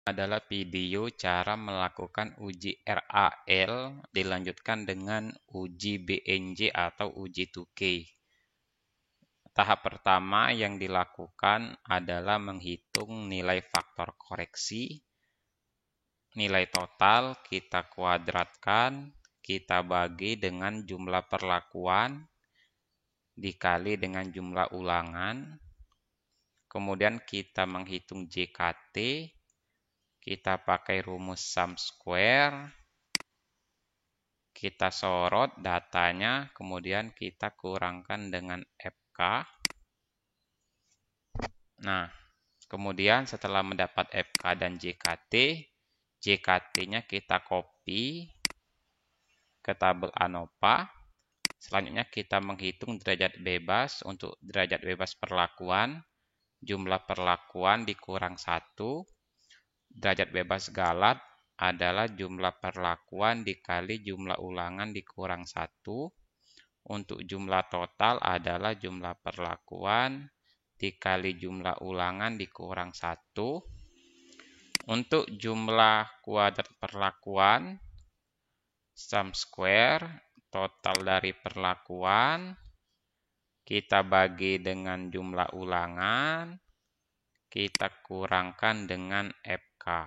adalah video cara melakukan uji RAL dilanjutkan dengan uji BNJ atau uji 2K. Tahap pertama yang dilakukan adalah menghitung nilai faktor koreksi. Nilai total kita kuadratkan, kita bagi dengan jumlah perlakuan, dikali dengan jumlah ulangan. Kemudian kita menghitung JKT. Kita pakai rumus sum square, kita sorot datanya, kemudian kita kurangkan dengan FK. Nah, kemudian setelah mendapat FK dan JKT, JKT-nya kita copy ke tabel ANOVA. Selanjutnya kita menghitung derajat bebas. Untuk derajat bebas perlakuan, jumlah perlakuan dikurang 1. Derajat bebas galat adalah jumlah perlakuan dikali jumlah ulangan dikurang 1. Untuk jumlah total adalah jumlah perlakuan dikali jumlah ulangan dikurang 1. Untuk jumlah kuadrat perlakuan, sum square, total dari perlakuan, kita bagi dengan jumlah ulangan, kita kurangkan dengan FK.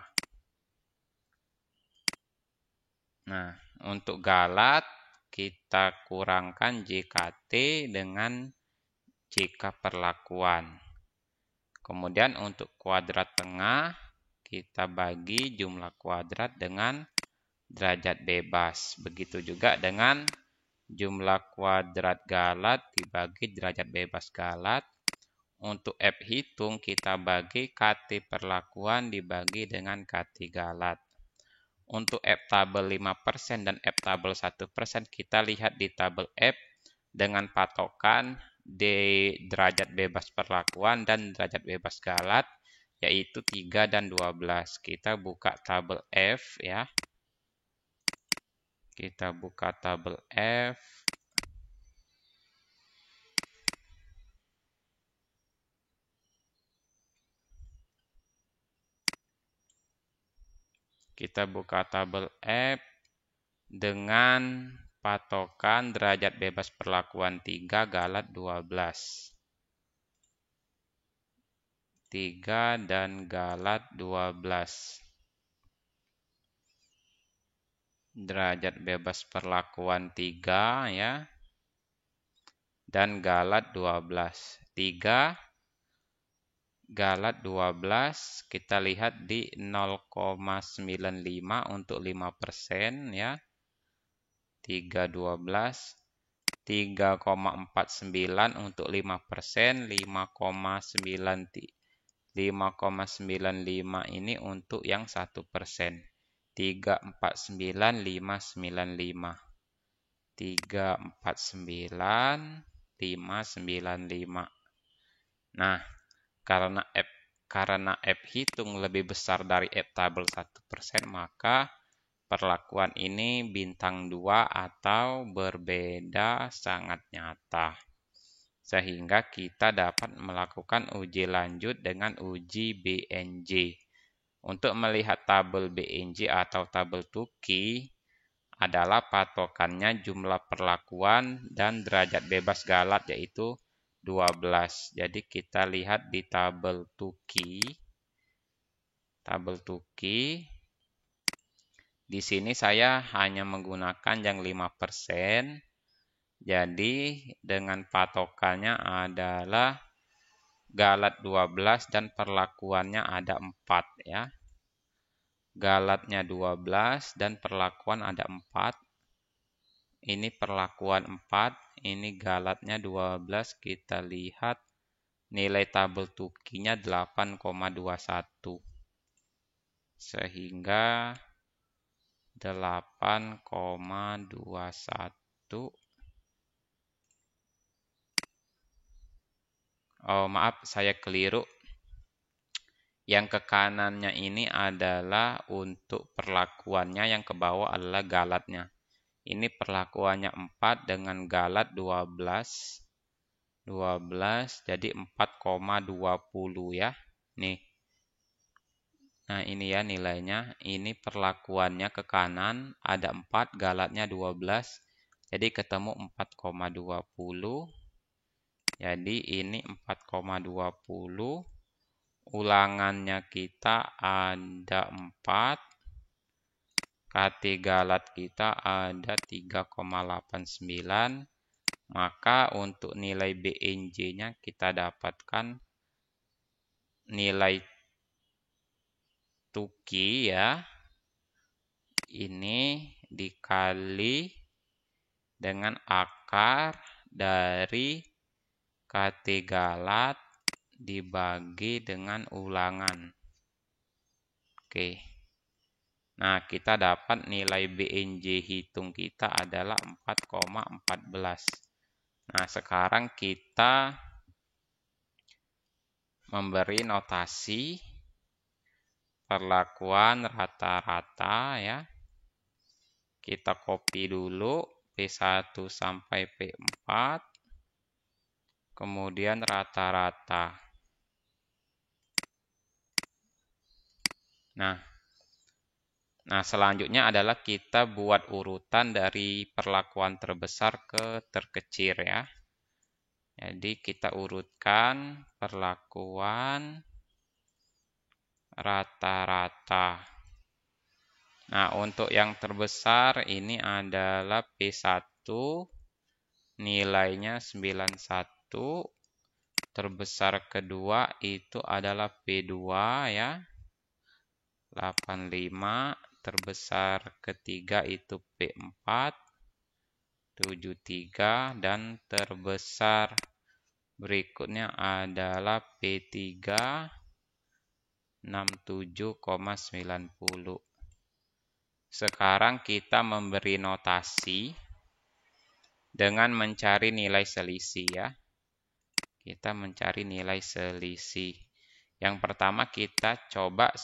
Nah, untuk galat, kita kurangkan JKT dengan JK perlakuan. Kemudian untuk kuadrat tengah, kita bagi jumlah kuadrat dengan derajat bebas. Begitu juga dengan jumlah kuadrat galat dibagi derajat bebas galat. Untuk F hitung, kita bagi KT perlakuan dibagi dengan KT galat. Untuk F tabel 5% dan F tabel 1%, kita lihat di tabel F dengan patokan di derajat bebas perlakuan dan derajat bebas galat, yaitu 3 dan 12. Kita buka tabel F ya. Kita buka tabel F. Kita buka tabel F dengan patokan derajat bebas perlakuan 3, galat 12. 3 dan galat 12. Derajat bebas perlakuan 3 ya. Dan galat 12. 3 galat 12, kita lihat di 0,95 untuk 5% ya. 3 12. 3,49 untuk 5%, 5,95 ini untuk yang 1%. 349 595. 349 595. Nah, karena F hitung lebih besar dari F tabel 1%, maka perlakuan ini bintang 2 atau berbeda sangat nyata. Sehingga kita dapat melakukan uji lanjut dengan uji BNJ. Untuk melihat tabel BNJ atau tabel 2K adalah patokannya jumlah perlakuan dan derajat bebas galat, yaitu 12. Jadi kita lihat di tabel 2K. Tabel 2K. Di sini saya hanya menggunakan yang 5%. Jadi dengan patokannya adalah galat 12 dan perlakuannya ada 4 ya. Galatnya 12 dan perlakuan ada 4. Ini perlakuan 4, ini galatnya 12. Kita lihat nilai tabel 2K-nya 8,21. Sehingga 8,21. Oh, maaf, saya keliru. Yang ke kanannya ini adalah untuk perlakuannya, yang ke bawah adalah galatnya. Ini perlakuannya 4 dengan galat 12. 12 jadi 4,20 ya. Nih. Nah, ini ya nilainya. Ini perlakuannya ke kanan ada 4, galatnya 12. Jadi ketemu 4,20. Jadi ini 4,20. Ulangannya kita ada 4. KT galat kita ada 3,89. Maka untuk nilai BNJ-nya kita dapatkan nilai tuki ya. Ini dikali dengan akar dari KT galat dibagi dengan ulangan. Oke. Nah, kita dapat nilai BNJ hitung kita adalah 4,14. Nah, sekarang kita memberi notasi perlakuan rata-rata ya. Kita copy dulu P1 sampai P4. Kemudian rata-rata. Nah, selanjutnya adalah kita buat urutan dari perlakuan terbesar ke terkecil ya. Jadi kita urutkan perlakuan rata-rata. Nah, untuk yang terbesar ini adalah P1, nilainya 91. Terbesar kedua itu adalah P2 ya, 85. Terbesar ketiga itu P4, 73. Dan terbesar berikutnya adalah P3, 67,90. Sekarang kita memberi notasi dengan mencari nilai selisih ya. Kita mencari nilai selisih. Yang pertama kita coba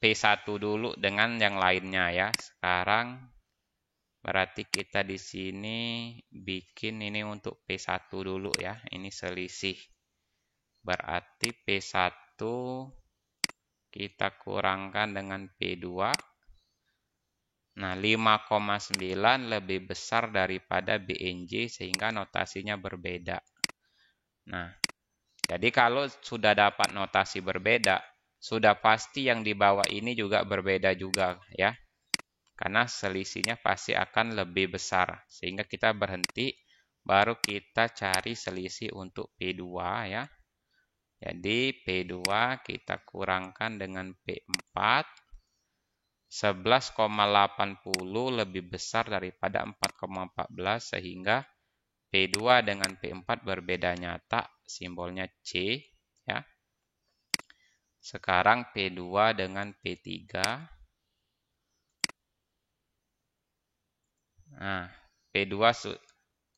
P1 dulu dengan yang lainnya ya. Sekarang berarti kita di sini bikin ini untuk P1 dulu ya. Ini selisih. Berarti P1 kita kurangkan dengan P2. Nah, 5,9 lebih besar daripada BNJ sehingga notasinya berbeda. Nah, jadi kalau sudah dapat notasi berbeda, sudah pasti yang di bawah ini juga berbeda juga ya. Karena selisihnya pasti akan lebih besar. Sehingga kita berhenti, baru kita cari selisih untuk P2 ya. Jadi P2 kita kurangkan dengan P4. 11,80 lebih besar daripada 4,14 sehingga P2 dengan P4 berbeda nyata, simbolnya C ya. Sekarang P2 dengan P3. Nah, P2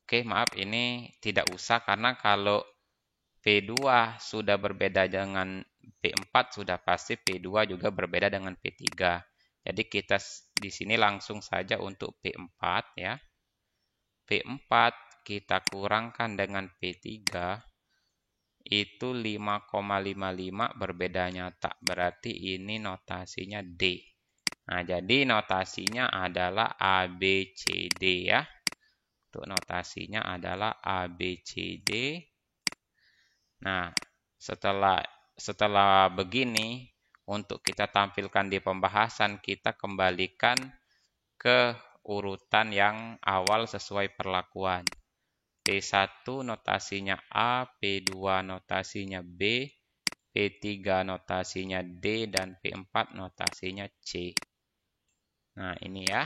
oke, maaf ini tidak usah karena kalau P2 sudah berbeda dengan P4 sudah pasti P2 juga berbeda dengan P3. Jadi kita di sini langsung saja untuk P4 ya. P4 kita kurangkan dengan P3 itu 5,55 berbeda nyata. Berarti ini notasinya D. Nah, jadi notasinya adalah ABCD ya. Untuk notasinya adalah ABCD. Nah, setelah begini, untuk kita tampilkan di pembahasan, kita kembalikan ke urutan yang awal sesuai perlakuan. P1 notasinya A, P2 notasinya B, P3 notasinya D, dan P4 notasinya C. Nah, ini ya.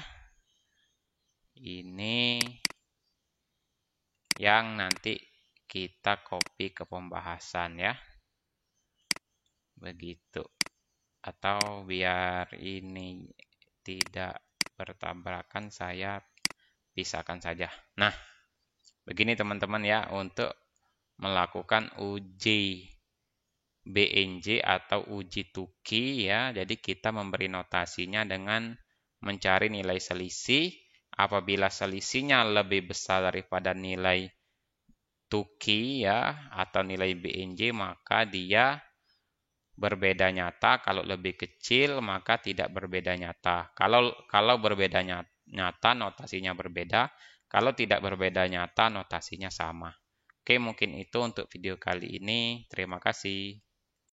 Ini yang nanti kita copy ke pembahasan ya. Begitu. Atau biar ini tidak bertabrakan, saya pisahkan saja. Nah, begini teman-teman ya, untuk melakukan uji BNJ atau uji tuki ya. Jadi kita memberi notasinya dengan mencari nilai selisih. Apabila selisihnya lebih besar daripada nilai tuki ya atau nilai BNJ, maka dia berbeda nyata, kalau lebih kecil maka tidak berbeda nyata. Kalau berbeda nyata notasinya berbeda, kalau tidak berbeda nyata notasinya sama. Oke, mungkin itu untuk video kali ini. Terima kasih.